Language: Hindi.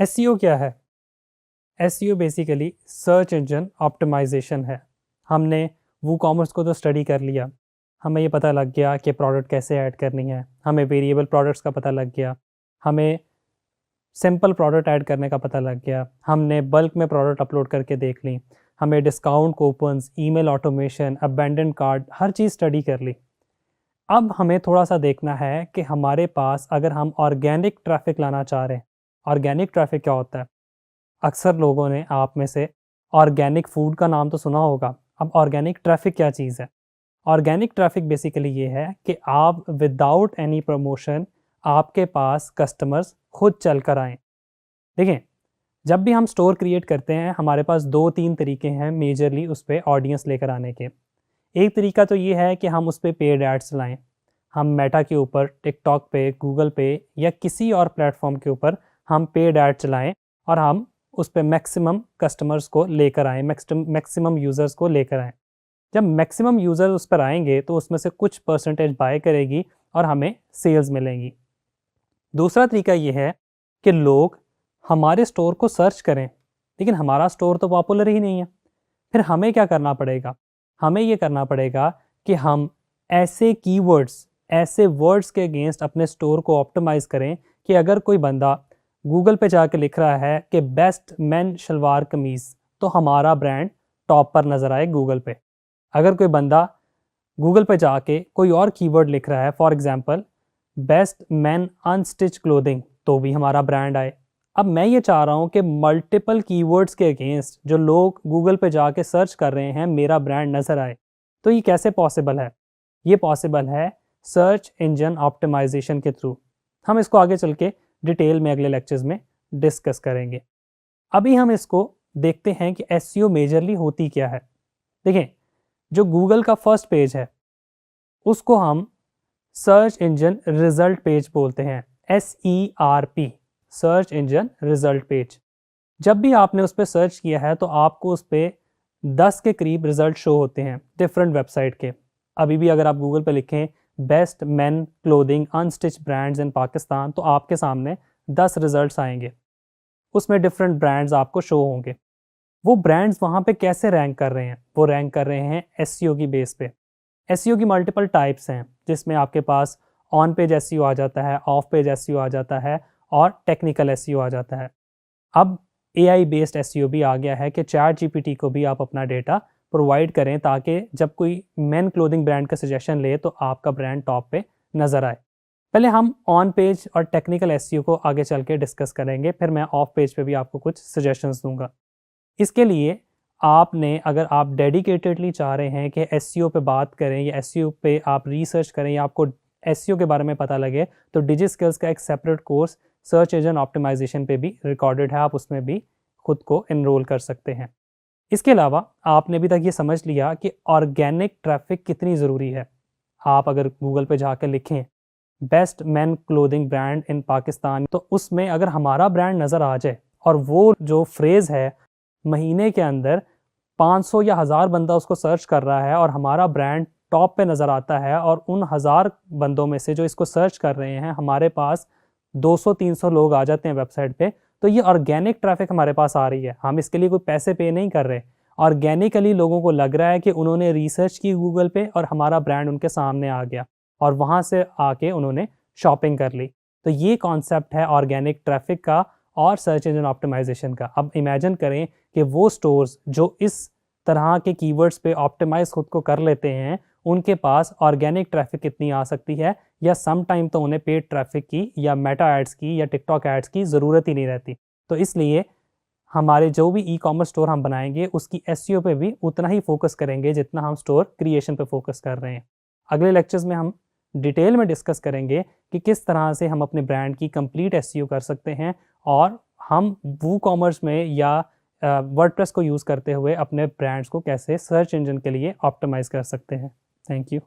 एसईओ क्या है? SEO basically search engine optimisation है। हमने वूकॉमर्स को तो स्टडी कर लिया, हमें ये पता लग गया कि प्रोडक्ट कैसे ऐड करनी है, हमें वेरिएबल प्रोडक्ट्स का पता लग गया, हमें सिंपल प्रोडक्ट ऐड करने का पता लग गया, हमने बल्क में प्रोडक्ट अपलोड करके देख ली, हमें discount coupons, email automation, abandon card, हर चीज़ स्टडी कर ली। अब हमें थोड़ा सा देखना है कि हमारे पास अगर हम ऑर्गेनिक ट्रैफिक लाना चाह रहे हैं। ऑर्गेनिक ट्रैफिक क्या होता है? अक्सर लोगों ने आप में से ऑर्गेनिक फूड का नाम तो सुना होगा। अब ऑर्गेनिक ट्रैफिक क्या चीज़ है? ऑर्गेनिक ट्रैफिक बेसिकली ये है कि आप विदाउट एनी प्रमोशन आपके पास कस्टमर्स खुद चल कर आएँ। देखें, जब भी हम स्टोर क्रिएट करते हैं हमारे पास 2-3 तरीके हैं मेजरली उस पर ऑडियंस लेकर आने के। एक तरीका तो ये है कि हम उस पर पेड एड्स चलाएँ। हम मेटा के ऊपर, टिकटॉक पे, गूगल पे या किसी और प्लेटफॉर्म के ऊपर हम पेड ऐड चलाएँ और हम उस पे मैक्सिमम कस्टमर्स को लेकर आएँ, मैक्सिमम यूज़र्स को लेकर आएँ। जब मैक्सिमम यूज़र उस पर आएंगे तो उसमें से कुछ परसेंटेज बाय करेगी और हमें सेल्स मिलेंगी। दूसरा तरीका ये है कि लोग हमारे स्टोर को सर्च करें, लेकिन हमारा स्टोर तो पॉपुलर ही नहीं है। फिर हमें क्या करना पड़ेगा? हमें ये करना पड़ेगा कि हम ऐसे कीवर्ड्स, ऐसे वर्ड्स के अगेंस्ट अपने स्टोर को ऑप्टिमाइज़ करें कि अगर कोई बंदा गूगल पे जाके लिख रहा है कि बेस्ट मेन शलवार कमीज़, तो हमारा ब्रांड टॉप पर नज़र आए गूगल पे। अगर कोई बंदा गूगल पे जाके कोई और कीवर्ड लिख रहा है, for example best main unstitch clothing, तो भी हमारा ब्रांड आए। अब मैं ये चाह रहा हूँ कि मल्टीपल कीवर्ड्स के अगेंस्ट जो लोग गूगल पे जाके सर्च कर रहे हैं मेरा ब्रांड नज़र आए। तो ये कैसे पॉसिबल है? ये पॉसिबल है सर्च इंजन ऑप्टिमाइजेशन के थ्रू। हम इसको आगे चल के डिटेल में अगले लेक्चर्स में डिस्कस करेंगे। अभी हम इसको देखते हैं कि एसईओ मेजरली होती क्या है। देखें, जो गूगल का फर्स्ट पेज है उसको हम सर्च इंजन रिजल्ट पेज बोलते हैं, SERP, search engine result page. जब भी आपने उस पर सर्च किया है तो आपको उस पर 10 के करीब रिजल्ट शो होते हैं डिफरेंट वेबसाइट के। अभी भी अगर आप गूगल पे लिखें best main clothing unstitch brands इन पाकिस्तान, तो आपके सामने 10 रिजल्ट्स आएंगे। उसमें डिफरेंट ब्रांड्स आपको शो होंगे। वो ब्रांड्स वहाँ पे कैसे रैंक कर रहे हैं? वो रैंक कर रहे हैं एसईओ की बेस पे। एसईओ की मल्टीपल टाइप्स हैं, जिसमें आपके पास ऑन पेज एसईओ आ जाता है, ऑफ पेज एसईओ आ जाता है और टेक्निकल एसईओ आ जाता है। अब AI बेस्ड एसईओ भी आ गया है कि चैट जीपीटी को भी आप अपना डेटा प्रोवाइड करें ताकि जब कोई मेन क्लोथिंग ब्रांड का सजेशन ले तो आपका ब्रांड टॉप पे नज़र आए। पहले हम ऑन पेज और टेक्निकल एसईओ को आगे चल के डिस्कस करेंगे, फिर मैं ऑफ पेज पे भी आपको कुछ सजेशंस दूंगा। इसके लिए आपने, अगर आप डेडिकेटेडली चाह रहे हैं कि एसईओ पे बात करें या एसईओ पे आप रिसर्च करें या आपको एसईओ के बारे में पता लगे, तो डिजिस्किल्स का एक separate course search engine optimisation पे भी रिकॉर्डेड है, आप उसमें भी खुद को एनरोल कर सकते हैं। इसके अलावा आपने अभी तक ये समझ लिया कि ऑर्गेनिक ट्रैफिक कितनी ज़रूरी है। आप अगर गूगल पे जाकर लिखें बेस्ट मेन क्लोथिंग ब्रांड इन पाकिस्तान, तो उसमें अगर हमारा ब्रांड नज़र आ जाए और वो जो फ्रेज़ है महीने के अंदर 500 या 1000 बंदा उसको सर्च कर रहा है और हमारा ब्रांड टॉप पे नज़र आता है और उन 1000 बंदों में से जो इसको सर्च कर रहे हैं हमारे पास 200-300 लोग आ जाते हैं वेबसाइट पे, तो ये ऑर्गेनिक ट्रैफिक हमारे पास आ रही है। हम इसके लिए कोई पैसे पे नहीं कर रहे, ऑर्गेनिकली लोगों को लग रहा है कि उन्होंने रिसर्च की गूगल पे और हमारा ब्रांड उनके सामने आ गया और वहाँ से आके उन्होंने शॉपिंग कर ली। तो ये कॉन्सेप्ट है ऑर्गेनिक ट्रैफिक का और सर्च इंजन ऑप्टिमाइजेशन का। अब इमेजिन करें कि वो स्टोर्स जो इस तरह के कीवर्ड्स पे ऑप्टिमाइज खुद को कर लेते हैं, उनके पास ऑर्गेनिक ट्रैफिक कितनी आ सकती है, या सम टाइम तो उन्हें पेड ट्रैफिक की या मेटा एड्स की या टिकटॉक एड्स की ज़रूरत ही नहीं रहती। तो इसलिए हमारे जो भी ई कॉमर्स स्टोर हम बनाएंगे उसकी एसईओ पे भी उतना ही फोकस करेंगे जितना हम स्टोर क्रिएशन पे फोकस कर रहे हैं। अगले लेक्चर्स में हम डिटेल में डिस्कस करेंगे कि किस तरह से हम अपने ब्रांड की कंप्लीट एसईओ कर सकते हैं और हम वू कॉमर्स में या वर्डप्रेस को यूज़ करते हुए अपने ब्रांड्स को कैसे सर्च इंजन के लिए ऑप्टिमाइज़ कर सकते हैं। Thank you.